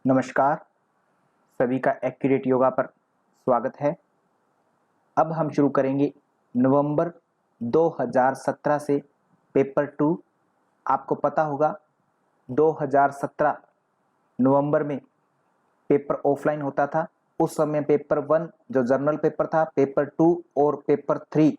नमस्कार, सभी का एक्यूरेट योगा पर स्वागत है। अब हम शुरू करेंगे नवंबर 2017 से पेपर 2। आपको पता होगा 2017 नवंबर में पेपर ऑफलाइन होता था। उस समय पेपर 1 जो जर्नल पेपर था, पेपर 2 और पेपर 3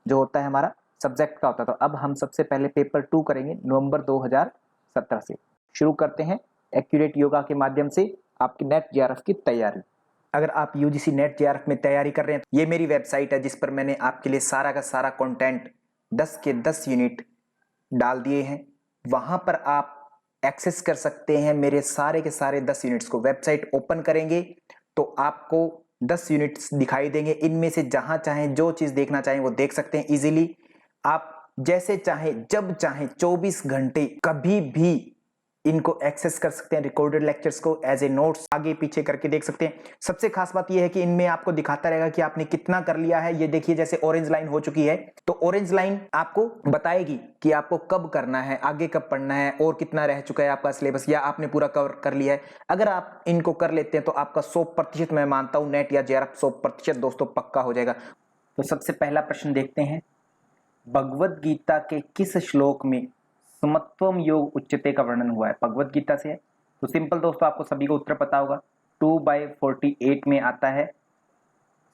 जो होता है हमारा सब्जेक्ट का होता था। अब हम सबसे पहले पेपर 2 करेंगे नवंबर 2017 से। शुरू करते हैं एक्यूरेट योगा के माध्यम से आपकी नेट जेआरएफ की तैयारी। अगर आप यूजीसी नेट जेआरएफ में तैयारी कर रहे हैं तो ये मेरी वेबसाइट है जिस पर मैंने आपके लिए सारा का सारा कंटेंट 10 के 10 यूनिट डाल दिए हैं। वहां पर आप एक्सेस कर सकते हैं मेरे सारे के सारे 10 यूनिट्स को। वेबसाइट ओपन करेंगे तो आपको 10 यूनिट्स दिखाई देंगे। इनमें से जहां चाहें जो चीज देखना चाहें वो देख सकते हैं इजीली। आप जैसे चाहें जब चाहें 24 घंटे कभी भी इनको एक्सेस कर सकते हैं। रिकॉर्डेड लेक्चर्स को एज ए नोट्स आगे पीछे करके देख सकते हैं। सबसे खास बात यह है कि इनमें आपको दिखाता रहेगा कि आपने कितना कर लिया है। ये देखिए जैसे ऑरेंज लाइन हो चुकी है तो ऑरेंज लाइन आपको बताएगी कि आपको कब करना है, आगे कब पढ़ना है और कितना रह चुका है आपका सिलेबस या आपने पूरा कवर कर लिया है। अगर आप इनको कर लेते हैं तो आपका 100% मैं मानता हूं नेट या जेआरएफ 100% दोस्तों पक्का हो जाएगा। तो सबसे पहला प्रश्न देखते हैं, भगवद गीता के किस श्लोक में समत्वम योग उच्चते का वर्णन हुआ है? भगवद गीता से है तो सिंपल दोस्तों आपको सभी को उत्तर पता होगा। 2/48 में आता है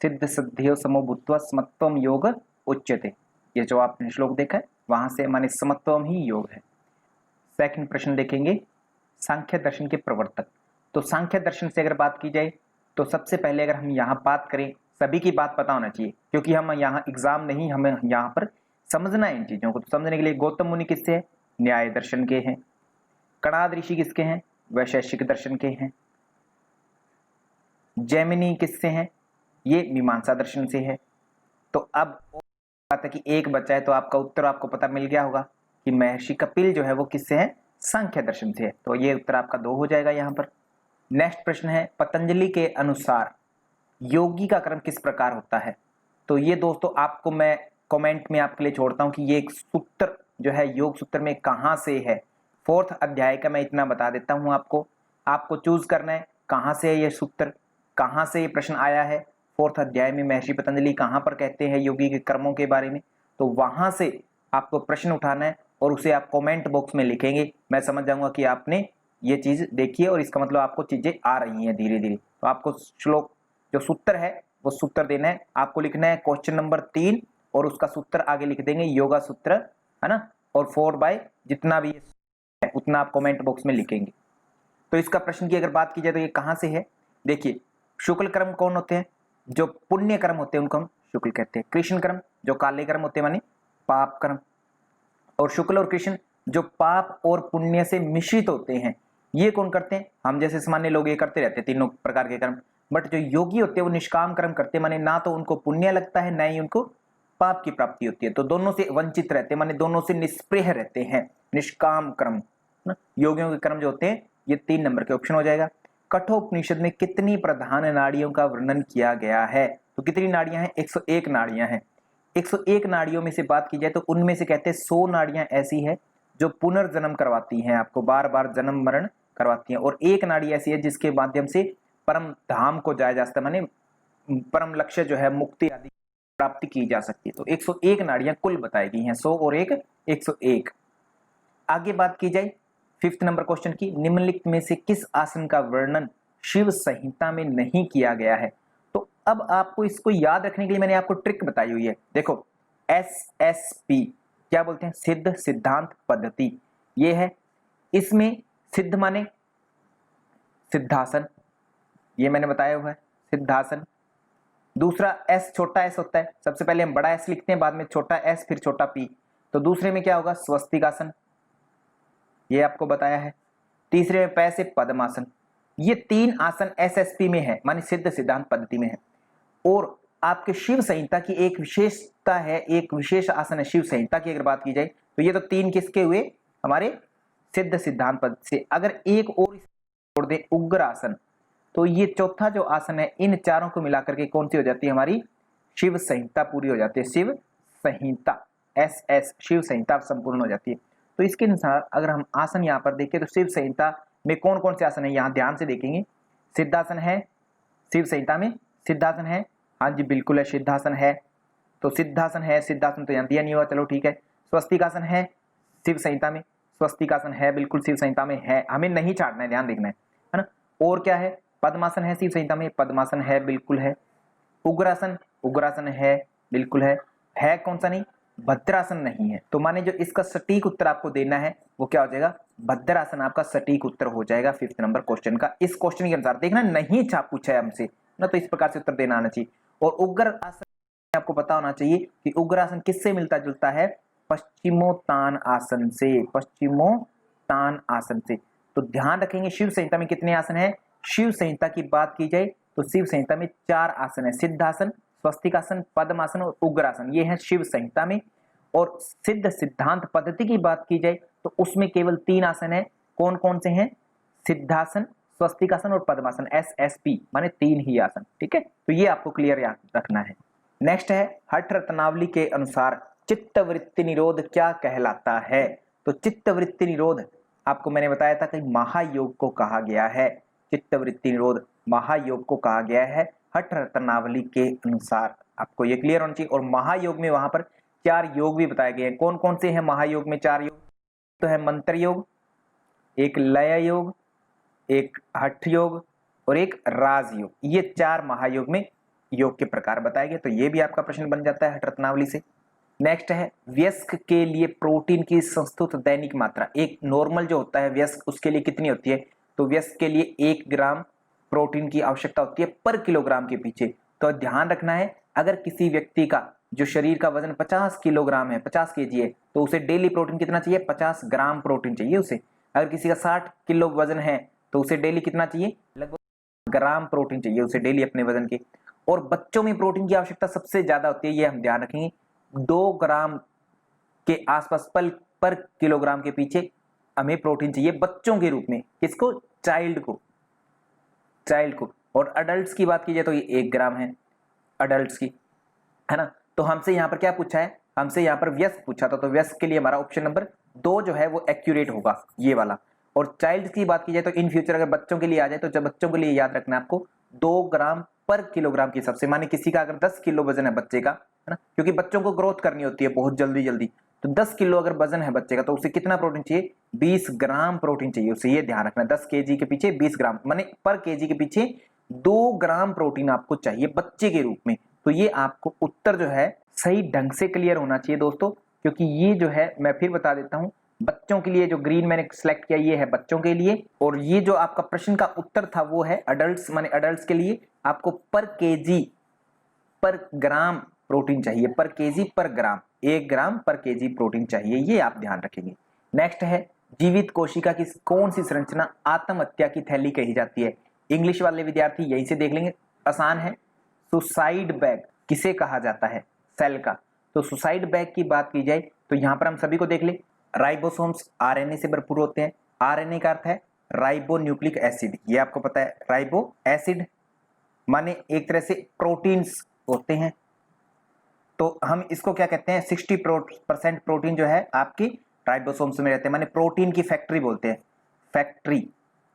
सिद्ध सिद्धियो समो भूत्वा समत्वम योग उच्चते। ये जो आपने श्लोक देखा है वहां से माने समत्वम ही योग है। सेकंड प्रश्न देखेंगे, सांख्य दर्शन के प्रवर्तक। तो सांख्य दर्शन से अगर बात की जाए तो सबसे पहले अगर हम यहाँ बात करें, सभी की बात पता होना चाहिए क्योंकि हम यहाँ एग्जाम नहीं, हमें यहाँ पर समझना है इन चीजों को। तो समझने के लिए गौतम मुनि किससे है? न्याय दर्शन के हैं। कणाद ऋषि किसके हैं? वैशेषिक दर्शन के हैं। जैमिनी किससे हैं? ये मीमांसा दर्शन से है। तो अब बात है कि एक बचा है तो आपका उत्तर आपको पता मिल गया होगा कि महर्षि कपिल जो है वो किससे है? सांख्य दर्शन से है। तो ये उत्तर आपका 2 हो जाएगा यहाँ पर। नेक्स्ट प्रश्न है, पतंजलि के अनुसार योगी का क्रम किस प्रकार होता है? तो ये दोस्तों आपको मैं कमेंट में आपके लिए छोड़ता हूं कि ये एक सूत्र जो है योग सूत्र में कहां से है। 4th अध्याय का मैं इतना बता देता हूं आपको चूज करना है कहां से है ये सूत्र, कहां से ये प्रश्न आया है। 4th अध्याय में महर्षि पतंजलि कहां पर कहते हैं योगी के कर्मों के बारे में, तो वहां से आपको प्रश्न उठाना है और उसे आप कमेंट बॉक्स में लिखेंगे। मैं समझ जाऊंगा कि आपने ये चीज देखी है और इसका मतलब आपको चीजें आ रही हैं धीरे धीरे। तो आपको श्लोक जो सूत्र है वो सूत्र देना है। आपको लिखना है क्वेश्चन नंबर 3 और उसका सूत्र आगे लिख देंगे योगा सूत्र, है ना, और 4 बाय जितना भी है उतना आप कमेंट बॉक्स में लिखेंगे। तो इसका प्रश्न की अगर बात की जाए तो ये कहां से है? देखिए, शुक्ल कर्म कौन होते हैं? जो पुण्य कर्म होते हैं उनको हम शुक्ल कहते हैं। कृष्ण कर्म जो काले कर्म होते हैं माने पाप कर्म। और शुक्ल और कृष्ण जो पाप और पुण्य से मिश्रित होते हैं ये कौन करते हैं? हम जैसे सामान्य लोग ये करते रहते हैं तीनों प्रकार के कर्म। बट जो योगी होते हैं वो निष्काम कर्म करते हैं, माने ना तो उनको पुण्य लगता है ना ही उनको पाप की प्राप्ति होती है। तो दोनों से वंचित रहते हैं, माने दोनों से निष्प्रेह रहते हैं। निष्काम कर्म योगियों के कर्म जो होते हैं ये 3 नंबर के ऑप्शन हो जाएगा। कठोपनिषद में कितनी प्रधान नाड़ियों का वर्णन किया गया है? तो कितनी नाड़ियां हैं? 101 नाड़ियां हैं। 101 नाड़ियों में से बात की जाए तो उनमें से कहते हैं 100 नाड़ियां ऐसी है जो पुनर्जन्म करवाती हैं, आपको बार बार जन्म मरण करवाती हैं। और एक नाड़ी ऐसी है जिसके माध्यम से परम धाम को जाया जा सकता है, माने परम लक्ष्य जो है मुक्ति आदि प्राप्ति की जा सकती है। तो 101 नाड़ियां कुल बताई गई हैं, 100 और 1 101। आगे बात की जाए 5th नंबर क्वेश्चन की, निम्नलिखित में से किस आसन का वर्णन शिव संहिता में नहीं किया गया है? तो अब आपको इसको याद रखने के लिए मैंने आपको ट्रिक बताई हुई है। देखो, SSP क्या बोलते हैं? सिद्ध सिद्धांत पद्धति ये है। इसमें सिद्ध माने सिद्धासन, ये मैंने बताया हुआ है सिद्धासन। दूसरा S छोटा s होता है, सबसे पहले हम बड़ा S लिखते हैं बाद में छोटा s फिर छोटा p। तो दूसरे में क्या होगा? स्वस्तिकासन, ये आपको बताया है। तीसरे में पैसे पद्मासन। ये 3 आसन SSP में है, माने सिद्ध सिद्धांत पद्धति में है। और आपके शिव संहिता की एक विशेषता है, एक विशेष आसन है शिव संहिता की अगर बात की जाए तो ये तो 3 किसके हुए? हमारे सिद्ध सिद्धांत पद्धति से। अगर एक और जोड़ दे उग्र आसन तो ये चौथा जो आसन है इन चारों को मिलाकर के कौन सी हो जाती है? हमारी शिव संहिता पूरी हो जाती है। शिव संहिता SS शिव संहिता संपूर्ण हो जाती है। तो इसके अनुसार अगर हम आसन यहाँ पर देखें तो शिव संहिता में कौन कौन से आसन है, यहाँ ध्यान से देखेंगे। सिद्धासन है शिव संहिता में, सिद्धासन है, हाँ जी बिल्कुल है, सिद्धासन है, तो सिद्धासन है, सिद्धासन तो यहाँ दिया नहीं हुआ, चलो ठीक है। स्वस्तिकासन है शिव संहिता में, स्वस्तिकासन है बिल्कुल शिव संहिता में है, हमें नहीं छाड़ना है, ध्यान देखना है ना। और क्या है, पद्मासन है शिव संहिता में, पद्मासन है बिल्कुल है। उग्रासन, उग्रासन है बिल्कुल है कौन सा नहीं, भद्रासन नहीं है। तो माने जो इसका सटीक उत्तर आपको देना है वो क्या हो जाएगा, भद्रासन आपका सटीक उत्तर हो जाएगा 5th नंबर क्वेश्चन का। इस क्वेश्चन के अनुसार देखना नहीं छाप पूछा है हमसे ना, तो इस प्रकार से उत्तर देना आना चाहिए। और उग्र आसन आपको पता होना चाहिए कि उग्र आसन किससे मिलता जुलता है, पश्चिमोत्तान आसन से, पश्चिमोत्तान आसन से। तो ध्यान रखेंगे शिव संहिता में कितने आसन है, शिव संहिता की बात की जाए तो शिव संहिता में 4 आसन है, सिद्धासन, स्वस्तिकासन, पद्मासन और उग्रासन, ये है शिव संहिता में। और सिद्ध सिद्धांत पद्धति की बात की जाए तो उसमें केवल 3 आसन है, कौन कौन से हैं, सिद्धासन, स्वस्तिकासन और पद्मासन, SSP माने 3 ही आसन, ठीक है। तो ये आपको क्लियर याद रखना है। नेक्स्ट है हठ रत्नावली के अनुसार चित्तवृत्ति निरोध क्या कहलाता है। तो चित्तवृत्ति निरोध आपको मैंने बताया था कि महायोग को कहा गया है, चित्तवृत्ति निरोध महायोग को कहा गया है हठ रत्नावली के अनुसार, आपको ये क्लियर होना चाहिए। और महायोग में वहां पर 4 योग भी बताए गए हैं, कौन कौन से हैं महायोग में 4 योग, तो है मंत्र योग, एक लय योग, एक हठ योग और एक राज योग, ये 4 महायोग में योग के प्रकार बताए गए। तो ये भी आपका प्रश्न बन जाता है हठ रत्नावली से। नेक्स्ट है वयस्क के लिए प्रोटीन की संस्तुत दैनिक मात्रा, एक नॉर्मल जो होता है वयस्क उसके लिए कितनी होती है, तो वयस्क के लिए 1 ग्राम प्रोटीन की आवश्यकता होती है पर किलोग्राम के पीछे। तो ध्यान रखना है अगर किसी व्यक्ति का जो शरीर का वजन 50 किलोग्राम है, 50 केजी है, तो उसे डेली प्रोटीन कितना चाहिए, 50 ग्राम प्रोटीन चाहिए उसे। अगर किसी का 60 किलो वजन है तो उसे डेली कितना चाहिए, लगभग ग्राम प्रोटीन चाहिए उसे डेली अपने वजन के। और बच्चों में प्रोटीन की आवश्यकता सबसे ज्यादा होती है, ये हम ध्यान रखेंगे, 2 ग्राम के आसपास पर किलोग्राम के पीछे हमें प्रोटीन चाहिए बच्चों के रूप में, किसको, चाइल्ड को। और अडल्ट्स की बात की जाए तो ये 1 ग्राम है अडल्ट्स की, है ना। तो हमसे यहाँ पर क्या पूछा है, हमसे यहाँ पर व्यस्क पूछा था, तो व्यस्क के लिए हमारा ऑप्शन नंबर 2 जो है वो एक्यूरेट होगा, ये वाला। और चाइल्ड की बात की जाए तो इन फ्यूचर अगर बच्चों के लिए आ जाए तो जब बच्चों के लिए याद रखना है आपको 2 ग्राम पर किलोग्राम के हिसाब से, माने किसी का अगर 10 किलो वजन है बच्चे का, है ना, क्योंकि बच्चों को ग्रोथ करनी होती है बहुत जल्दी, तो 10 किलो अगर वजन है बच्चे का तो उसे कितना प्रोटीन चाहिए, 20 ग्राम प्रोटीन चाहिए उसे, ये ध्यान रखना। 10 केजी के पीछे 20 ग्राम, माने पर केजी के पीछे 2 ग्राम प्रोटीन आपको चाहिए बच्चे के रूप में। तो ये आपको उत्तर जो है सही ढंग से क्लियर होना चाहिए दोस्तों, क्योंकि ये जो है मैं फिर बता देता हूं, बच्चों के लिए जो ग्रीन मैंने सिलेक्ट किया ये है बच्चों के लिए, और ये जो आपका प्रश्न का उत्तर था वो है अडल्ट्स, माने अडल्ट्स के लिए आपको पर केजी पर ग्राम प्रोटीन चाहिए, पर केजी पर ग्राम, 1 ग्राम पर केजी प्रोटीन चाहिए, ये आप ध्यान रखेंगे। नेक्स्ट है जीवित कोशिका की कौन सी संरचना आत्महत्या की थैली कही जाती है। इंग्लिश वाले विद्यार्थी यहीं से देख लेंगे, आसान है। सुसाइड बैग किसे कहा जाता है, सेल का। तो सुसाइड बैग की बात की जाए तो यहां पर हम सभी को देख ले, राइबोसोम्स आरएनए से भरपूर होते हैं, आरएनए का अर्थ है राइबो न्यूक्लिक एसिड, ये आपको पता है, राइबो एसिड माने एक तरह से प्रोटीन्स होते हैं। तो हम इसको क्या कहते हैं, 60% प्रोटीन जो है आपकी राइबोसोम्स में रहते हैं, माने प्रोटीन की फैक्ट्री बोलते हैं, फैक्ट्री,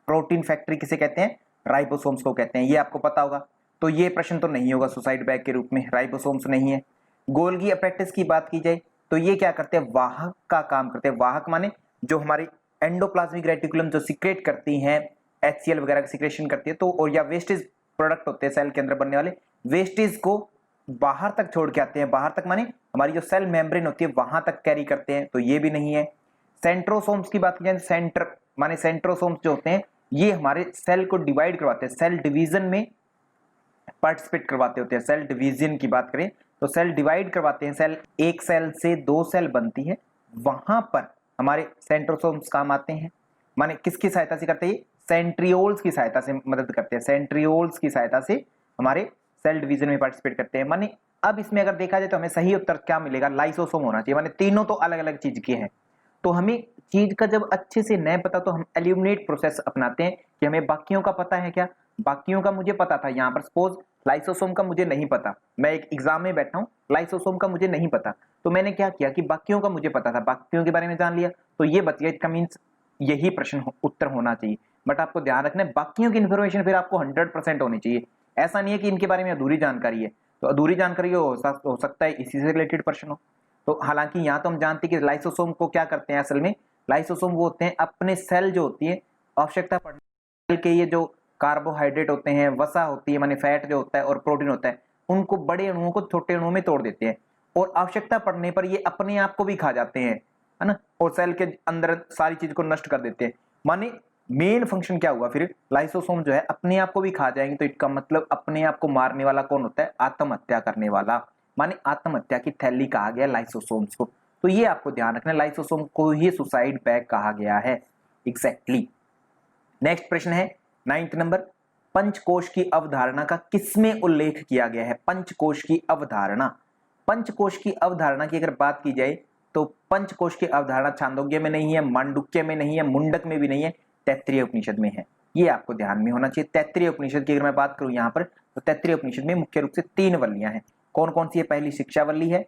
प्रोटीन फैक्ट्री किसे कहते हैं, राइबोसोम्स को कहते हैं, ये आपको पता होगा। तो ये प्रश्न तो नहीं होगा सुसाइड बैग के रूप में, राइबोसोम्स नहीं है। गोल्गी अपैरेटस की बात की जाए तो ये क्या करते हैं, वाहक का काम करते हैं। वाहक माने जो हमारी एंडोप्लाज्मिक रेटिकुलम जो सिक्रेट करती हैं, HCl वगैरह का सिक्रेशन करती है, तो और या वेस्टेज प्रोडक्ट होते हैं सेल के अंदर बनने वाले, वेस्टेज को बाहर तक छोड़ के आते हैं, बाहर तक माने हमारी जो सेल मेम्ब्रेन होती है वहां तक कैरी करते हैं, तो ये भी नहीं है। सेंट्रोसोम्स की बात की जाए, सेंटर माने सेंट्रोसोम्स जो होते हैं ये हमारे सेल को डिवाइड करवाते हैं, सेल डिवीजन में पार्टिसिपेट करवाते होते हैं। सेल डिवीजन की बात करें तो सेल डिवाइड करवाते हैं, सेल एक सेल से 2 सेल बनती है, वहां पर हमारे सेंट्रोसोम्स काम आते हैं। माने किसकी सहायता से करते हैं, सेंट्रियोल्स की सहायता से मदद करते हैं, सेंट्रियोल्स की सहायता से हमारे सेल डिवीजन में पार्टिसिपेट करते हैं। माने अब इसमें अगर देखा जाए तो हमें सही उत्तर क्या मिलेगा, लाइसोसोम होना चाहिए, माने तीनों तो अलग अलग चीज के हैं। तो हमें चीज का जब अच्छे से नहीं पता तो हम एल्यूमिनेट प्रोसेस अपनाते हैं कि हमें बाकियों का पता है क्या, बाकियों का मुझे पता था, यहाँ पर सपोज लाइसोसोम का मुझे नहीं पता, मैं एक एग्जाम में बैठा हूँ, लाइसोसोम का मुझे नहीं पता, तो मैंने क्या किया कि बाकियों का मुझे पता था, बाकियों के बारे में जान लिया, तो ये बच गया। इसका मीन्स यही प्रश्न उत्तर होना चाहिए। बट आपको ध्यान रखना है बाकियों की इन्फॉर्मेशन फिर आपको 100% होनी चाहिए। ऐसा नहीं है कि इनके बारे में अधूरी जानकारी है, तो अधूरी जानकारी हो सकता है इसी से रिलेटेड प्रश्न हो। तो हालांकि यहाँ तो हम जानते हैं कि लाइसोसोम को क्या करते हैं, असल में लाइसोसोम वो होते हैं अपने सेल जो होती है आवश्यकता पड़ने सेल के ये जो कार्बोहाइड्रेट होते हैं, वसा होती है माने फैट जो होता है और प्रोटीन होता है, उनको बड़े अणुओं को छोटे अणुओं में तोड़ देते हैं और आवश्यकता पड़ने पर ये अपने आप को भी खा जाते हैं, है ना, और सेल के अंदर सारी चीज को नष्ट कर देते हैं। माने मेन फंक्शन क्या हुआ फिर, लाइसोसोम जो है अपने आप को भी खा जाएंगे, तो इसका मतलब अपने आप को मारने वाला कौन होता है, आत्महत्या करने वाला, माने आत्महत्या की थैली कहा गया लाइसोसोम्स को। तो ये आपको ध्यान रखना, लाइसोसोम को ही सुसाइड बैग कहा गया है एग्जैक्टली। नेक्स्ट प्रश्न है 9th नंबर, पंचकोश की अवधारणा का किसमें उल्लेख किया गया है। पंचकोश की अवधारणा, पंचकोश की अवधारणा की अगर बात की जाए तो पंचकोश की अवधारणा छांदोग्य में नहीं है, मांडुक्य में नहीं है, मुंडक में भी नहीं है, तैत्तिरीय उपनिषद में है। ये आपको ध्यान में होना चाहिए। तैत्तिरीय उपनिषद की अगर मैं बात करूं यहाँ पर, तो तैत्तिरीय उपनिषद में मुख्य रूप से 3 वल्लियां हैं। कौन कौन सी है, पहली शिक्षा वल्ली है,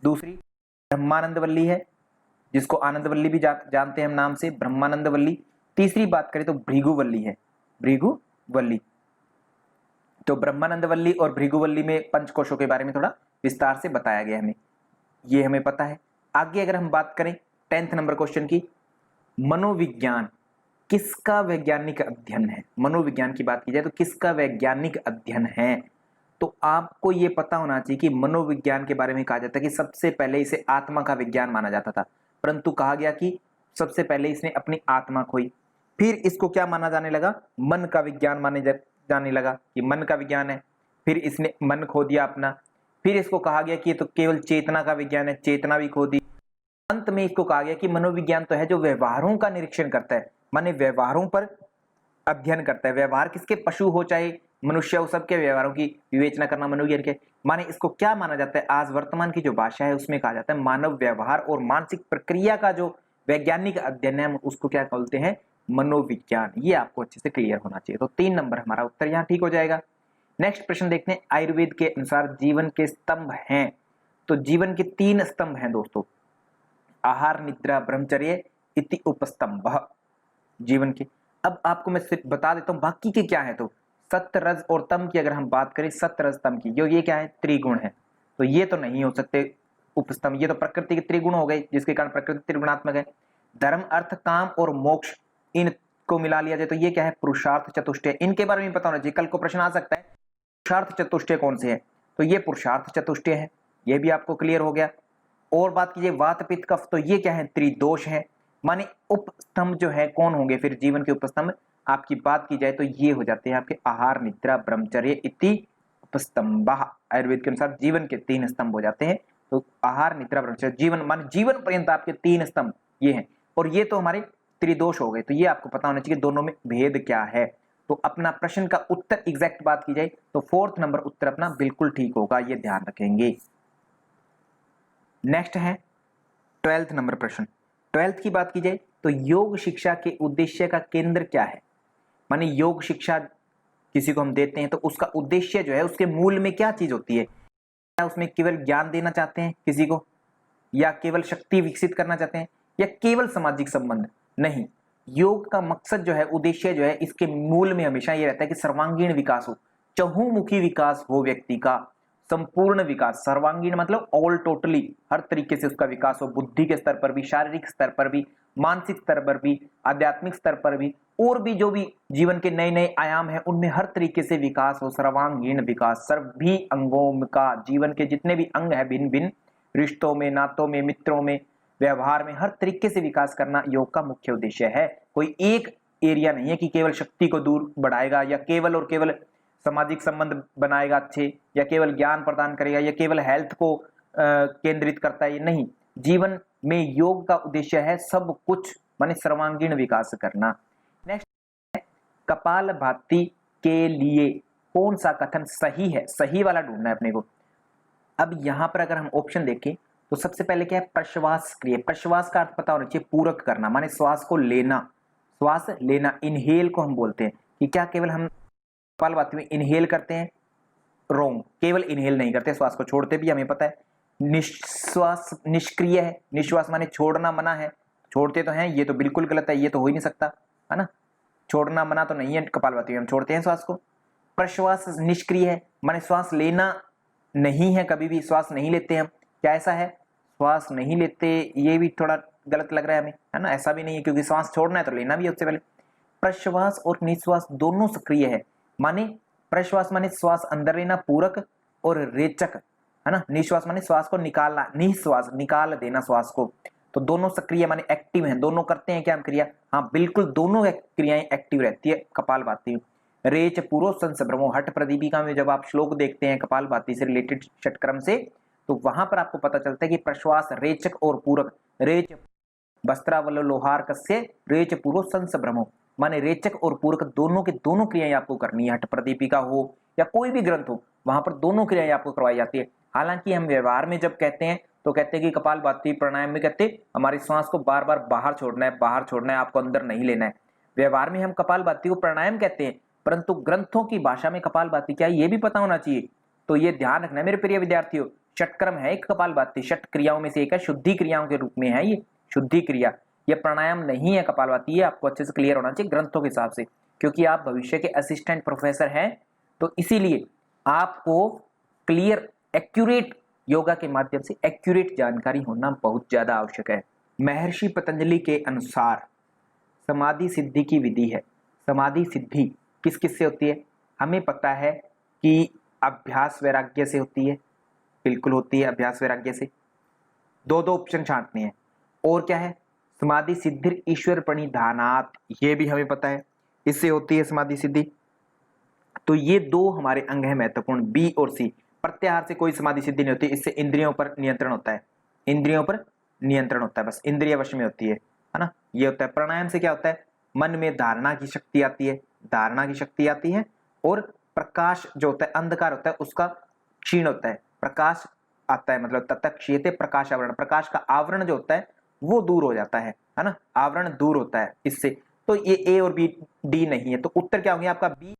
दूसरी ब्रह्मानंद वल्ली है जिसको आनंद वल्ली भी जानते हैं हम नाम से, ब्रह्मानंद वल्ली। तीसरी बात करें तो भृगुवल्ली है, भृगुवल्ली। तो ब्रह्मानंद वल्ली और भृगुवल्ली में पंचकोशों के बारे में थोड़ा विस्तार से बताया गया हमें, ये हमें पता है। आगे अगर हम बात करें 10th नंबर क्वेश्चन की, मनोविज्ञान किसका वैज्ञानिक अध्ययन है। मनोविज्ञान की बात की जाए तो किसका वैज्ञानिक अध्ययन है, तो आपको ये पता होना चाहिए कि मनोविज्ञान के बारे में कहा जाता है कि सबसे पहले इसे आत्मा का विज्ञान माना जाता था, परंतु कहा गया कि सबसे पहले इसने अपनी आत्मा खोई, फिर इसको क्या माना जाने लगा, मन का विज्ञान माने जाने लगा कि मन का विज्ञान है, फिर इसने मन खो दिया अपना, फिर इसको कहा गया कि ये तो केवल चेतना का विज्ञान है, चेतना भी खो दी। अंत में इसको कहा गया कि मनोविज्ञान तो है जो व्यवहारों का निरीक्षण करता है, माने व्यवहारों पर अध्ययन करता है। व्यवहार किसके, पशु हो चाहे मनुष्य हो, सबके व्यवहारों की विवेचना करना मनोविज्ञान के। माने इसको क्या माना जाता है, आज वर्तमान की जो भाषा है उसमें कहा जाता है मानव व्यवहार और मानसिक प्रक्रिया का जो वैज्ञानिक अध्ययन है उसको क्या बोलते हैं, मनोविज्ञान। ये आपको अच्छे से क्लियर होना चाहिए। तो 3 नंबर हमारा उत्तर यहाँ ठीक हो जाएगा। नेक्स्ट प्रश्न देखते हैं, आयुर्वेद के अनुसार जीवन के स्तंभ हैं, तो जीवन के 3 स्तंभ हैं दोस्तों, आहार निद्रा ब्रह्मचर्य इति उपस्तंभ जीवन के। अब आपको मैं सिर्फ बता देता हूं बाकी के क्या है। तो सत्य रज और तम की अगर हम बात करें, सत्य रज तम की, जो ये क्या है, त्रिगुण है, तो ये तो नहीं हो सकते उपस्तंभ, ये तो प्रकृति के त्रिगुण हो गए जिसके कारण प्रकृति त्रिगुणात्मक है। धर्म अर्थ काम और मोक्ष इनको मिला लिया जाए तो ये क्या है, पुरुषार्थ चतुष्टय। इनके बारे में पता होना चाहिए, कल को प्रश्न आ सकता है पुरुषार्थ चतुष्टय कौन से है, तो ये पुरुषार्थ चतुष्टय है, ये भी आपको क्लियर हो गया। और बात कीजिए वात पित्त कफ, तो ये क्या है, त्रिदोष है। माने उपस्तंभ जो है कौन होंगे फिर जीवन के उपस्तंभ, आपकी बात की जाए तो ये हो जाते हैं आपके आहार निद्रा ब्रह्मचर्य इति उपस्तंभ। आयुर्वेद के अनुसार जीवन के 3 स्तंभ हो जाते हैं, तो आहार निद्रा ब्रह्मचर्य जीवन, मान जीवन पर्यंत आपके 3 स्तंभ ये हैं। और ये तो हमारे त्रिदोष हो गए, तो ये आपको पता होना चाहिए दोनों में भेद क्या है। तो अपना प्रश्न का उत्तर एग्जैक्ट बात की जाए तो 4th नंबर उत्तर अपना बिल्कुल ठीक होगा, ये ध्यान रखेंगे। नेक्स्ट है 12th नंबर प्रश्न। 12th की बात की जाए तो योग शिक्षा के उद्देश्य का केंद्र क्या है। माने योग शिक्षा किसी को हम देते हैं तो उसका उद्देश्य जो है, उसके मूल में क्या चीज होती है, क्या उसमें केवल ज्ञान देना चाहते हैं किसी को, या केवल शक्ति विकसित करना चाहते हैं, या केवल सामाजिक संबंध। नहीं, योग का मकसद जो है, उद्देश्य जो है, इसके मूल में हमेशा ये रहता है कि सर्वांगीण विकास हो, चहुमुखी विकास हो, व्यक्ति का संपूर्ण विकास। सर्वांगीण मतलब ऑल टोटली, हर तरीके से उसका विकास हो, बुद्धि के स्तर पर भी, शारीरिक स्तर पर भी, मानसिक स्तर पर भी, आध्यात्मिक स्तर पर भी, और भी जो भी जीवन के नए नए आयाम हैं उनमें हर तरीके से विकास हो, सर्वांगीण विकास। सभी अंगों का, जीवन के जितने भी अंग है, भिन्न भिन्न रिश्तों में, नातों में, मित्रों में, व्यवहार में, हर तरीके से विकास करना योग का मुख्य उद्देश्य है। कोई एक एरिया नहीं है कि केवल शक्ति को दूर बढ़ाएगा, या केवल और केवल सामाजिक संबंध बनाएगा अच्छे, या केवल ज्ञान प्रदान करेगा, या केवल हेल्थ को केंद्रित करता है। नहीं, जीवन में योग का उद्देश्य है सब कुछ, माने सर्वांगीण विकास करना। नेक्स्ट है, कपालभाति के लिए कौन सा कथन सही है, सही वाला ढूंढना है अपने को। अब यहां पर अगर हम ऑप्शन देखें तो सबसे पहले क्या है, प्रश्वास क्रिया। प्रश्वास का अर्थ पता होना चाहिए पूरक करना, माने श्वास को लेना, श्वास लेना, इनहेल को हम बोलते हैं कि क्या केवल हम कपालभाति में इनहेल करते हैं, रोंग, केवल इनहेल नहीं करते, श्वास को छोड़ते भी, हमें पता है। निश्वास निष्क्रिय है, निश्वास माने छोड़ना मना है, छोड़ते तो हैं, ये तो बिल्कुल गलत है, ये तो हो ही नहीं सकता, है ना। छोड़ना मना तो नहीं है कपालभाति में, हम छोड़ते हैं श्वास को। प्रश्वास निष्क्रिय है, माने श्वास लेना नहीं है, कभी भी श्वास नहीं लेते हम। क्या ऐसा है? श्वास नहीं लेते, ये भी थोड़ा गलत लग रहा है हमें, है ना? ऐसा भी नहीं है, क्योंकि श्वास छोड़ना है तो लेना भी है उससे पहले। प्रश्वास और निश्वास दोनों सक्रिय है, माने प्रश्वास माने श्वास अंदर लेना पूरक और रेचक, है ना? निश्वास माने श्वास को निकालना, निश्वास निकाल देना श्वास को। तो दोनों सक्रिय माने एक्टिव हैं, दोनों करते हैं क्या हम क्रिया? हाँ बिल्कुल, दोनों क्रियाएं एक्टिव रहती है कपालभाति। रेच पूर्व संसभ्रमो, हठ प्रदीपिका में जब आप श्लोक देखते हैं कपालभाति से रिलेटेड षटक्रम से, तो वहां पर आपको पता चलता है कि प्रश्वास रेचक और पूरक, रेच वस्त्रावल लोहार कस्य रेच पूर्व संसभ्रमो, माने रेचक और पूरक दोनों के दोनों क्रियाएं आपको करनी है। हठ प्रदीपिका हो या कोई भी ग्रंथ हो, वहां पर दोनों क्रियाएं आपको करवाई जाती है। हालांकि हम व्यवहार में जब कहते हैं तो कहते हैं कि कपालभाति प्राणायाम में कहते हैं हमारी श्वास को बार बार बाहर छोड़ना है, बाहर छोड़ना है, आपको अंदर नहीं लेना है। व्यवहार में हम कपालभाति को प्राणायाम कहते हैं, परंतु ग्रंथों की भाषा में कपालभाति क्या है ये भी पता होना चाहिए। तो ये ध्यान रखना है मेरे प्रिय विद्यार्थियों। षटक्रम है एक कपालभाति, षट क्रियाओं में से एक है, शुद्धि क्रियाओं के रूप में है ये शुद्धि क्रिया। ये प्राणायाम नहीं है कपालभाति, ये आपको अच्छे से क्लियर होना चाहिए ग्रंथों के हिसाब से, क्योंकि आप भविष्य के असिस्टेंट प्रोफेसर हैं, तो इसीलिए आपको क्लियर एक्यूरेट योगा के माध्यम से एक्यूरेट जानकारी होना बहुत ज्यादा आवश्यक है। महर्षि पतंजलि के अनुसार समाधि सिद्धि की विधि है। समाधि सिद्धि किस किस से होती है? हमें पता है कि अभ्यास वैराग्य से होती है, बिल्कुल होती है अभ्यास वैराग्य से। दो ऑप्शन छांटने हैं। और क्या है? समाधि सिद्धि ईश्वर प्रणिधानात, ये भी हमें पता है, इससे होती है समाधि सिद्धि। तो ये दो हमारे अंग है महत्वपूर्ण, बी और सी। प्रत्याहार से कोई समाधि सिद्धि नहीं होती, इससे इंद्रियों पर नियंत्रण होता है, इंद्रियों पर नियंत्रण होता है, बस इंद्रिय वश में होती है ना? ये होता है। प्राणायाम से क्या होता है? मन में धारणा की शक्ति आती है, धारणा की शक्ति आती है, और प्रकाश जो होता है, अंधकार होता है उसका क्षीण होता है, प्रकाश आता है, मतलब तत्क्षीयते प्रकाश आवरण, प्रकाश का आवरण जो होता है वो दूर हो जाता है ना? आवरण दूर होता है इससे। तो ये ए और बी, डी नहीं है, तो उत्तर क्या होंगे आपका? बी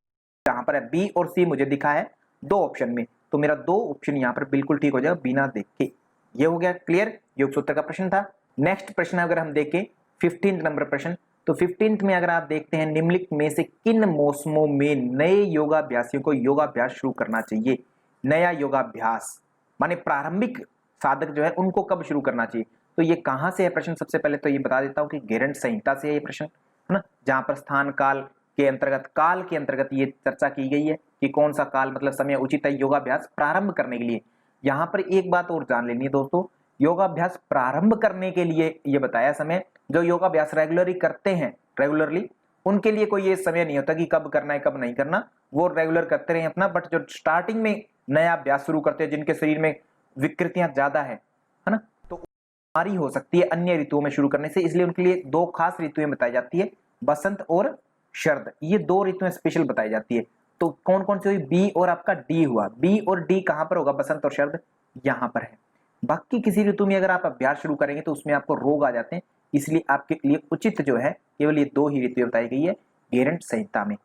जहां पर है, बी और सी मुझे दिखा है दो ऑप्शन में, तो मेरा दो ऑप्शन यहाँ पर बिल्कुल ठीक हो जाएगा बिना देख के। ये हो गया क्लियर, योग सूत्र का प्रश्न था। नेक्स्ट प्रश्न अगर हम देखें 15 नंबर प्रश्न, तो 15 में अगर आप देखते हैं, निम्नलिखित में से किन मौसमों में नए योगाभ्यासियों को योगाभ्यास शुरू करना चाहिए? नया योगाभ्यास माने प्रारंभिक साधक जो है उनको कब शुरू करना चाहिए? तो ये कहां से है प्रश्न? सबसे पहले तो ये बता देता हूं कि गेरंट संहिता से है ये प्रश्न, है ना? जहां पर स्थान काल के अंतर्गत, काल के अंतर्गत ये चर्चा की गई है कि कौन सा काल मतलब समय उचित है योगाभ्यास प्रारंभ करने के लिए। यहाँ पर एक बात और जान लेनी है दोस्तों, योगाभ्यास प्रारंभ करने के लिए ये बताया समय, जो योगाभ्यास रेगुलरली करते हैं, रेगुलरली उनके लिए कोई ये समय नहीं होता कि कब करना है कब नहीं करना, वो रेगुलर करते रहे अपना। बट जो स्टार्टिंग में नया अभ्यास शुरू करते हैं, जिनके शरीर में विकृतियां ज्यादा है ना, तो बीमारी हो सकती है अन्य ऋतुओं में शुरू करने से, इसलिए उनके लिए दो खास ऋतुएं बताई जाती है, बसंत और शरद, ये दो ऋतुएं स्पेशल बताई जाती है। तो कौन कौन सी हुई? बी और आपका डी हुआ। बी और डी कहां पर होगा? बसंत और शरद यहां पर है। बाकी किसी ऋतु में अगर आप अभ्यास शुरू करेंगे तो उसमें आपको रोग आ जाते हैं, इसलिए आपके लिए उचित जो है केवल ये दो ही ऋतुएं बताई गई है गेरंट संहिता में।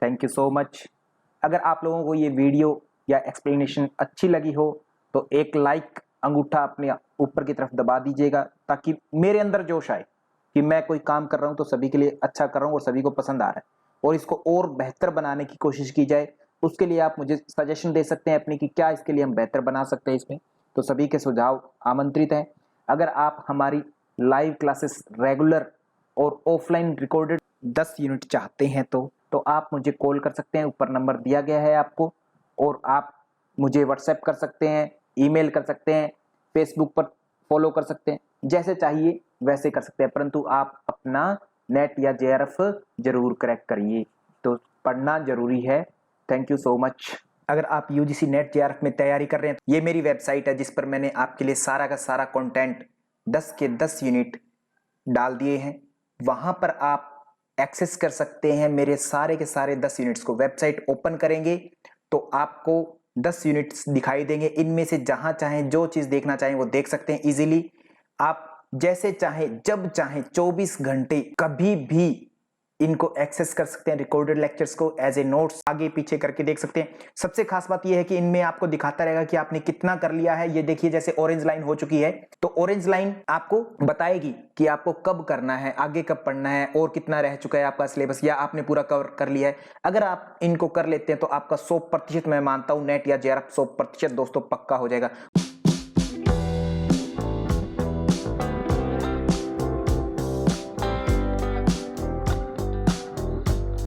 Thank you so much. अगर आप लोगों को ये वीडियो या एक्सप्लेनेशन अच्छी लगी हो तो एक लाइक अंगूठा अपने ऊपर की तरफ दबा दीजिएगा, ताकि मेरे अंदर जोश आए कि मैं कोई काम कर रहा हूं तो सभी के लिए अच्छा कर रहा हूं और सभी को पसंद आ रहा है, और इसको और बेहतर बनाने की कोशिश की जाए। उसके लिए आप मुझे सजेशन दे सकते हैं अपनी कि क्या इसके लिए हम बेहतर बना सकते हैं इसमें, तो सभी के सुझाव आमंत्रित हैं। अगर आप हमारी लाइव क्लासेस रेगुलर और ऑफलाइन रिकॉर्डेड 10 यूनिट चाहते हैं तो आप मुझे कॉल कर सकते हैं, ऊपर नंबर दिया गया है आपको, और आप मुझे व्हाट्सएप कर सकते हैं, ईमेल कर सकते हैं, फेसबुक पर फॉलो कर सकते हैं, जैसे चाहिए वैसे कर सकते हैं, परंतु आप अपना नेट या जेआरएफ जरूर क्रैक करिए, तो पढ़ना जरूरी है। Thank you so much. अगर आप यूजीसी नेट जेआरएफ में तैयारी कर रहे हैं, ये मेरी वेबसाइट है जिस पर मैंने आपके लिए सारा का सारा कंटेंट 10 के 10 यूनिट डाल दिए हैं, वहां पर आप एक्सेस कर सकते हैं मेरे सारे के सारे 10 यूनिट्स को। वेबसाइट ओपन करेंगे तो आपको 10 यूनिट्स दिखाई देंगे, इनमें से जहां चाहें जो चीज देखना चाहें वो देख सकते हैं इजीली। आप जैसे चाहें जब चाहें 24 घंटे कभी भी इनको एक्सेस कर सकते हैं, रिकॉर्डेड लेक्चर्स को एज ए नोट्स आगे पीछे करके देख सकते हैं। सबसे खास बात यह है कि इनमें आपको दिखाता रहेगा कि आपने कितना कर लिया है। ये देखिए जैसे ऑरेंज लाइन हो चुकी है, तो ऑरेंज लाइन आपको बताएगी कि आपको कब करना है, आगे कब पढ़ना है और कितना रह चुका है आपका सिलेबस या आपने पूरा कवर कर लिया है। अगर आप इनको कर लेते हैं तो आपका 100% मैं मानता हूं नेट या जेआरएफ 100% दोस्तों पक्का हो जाएगा।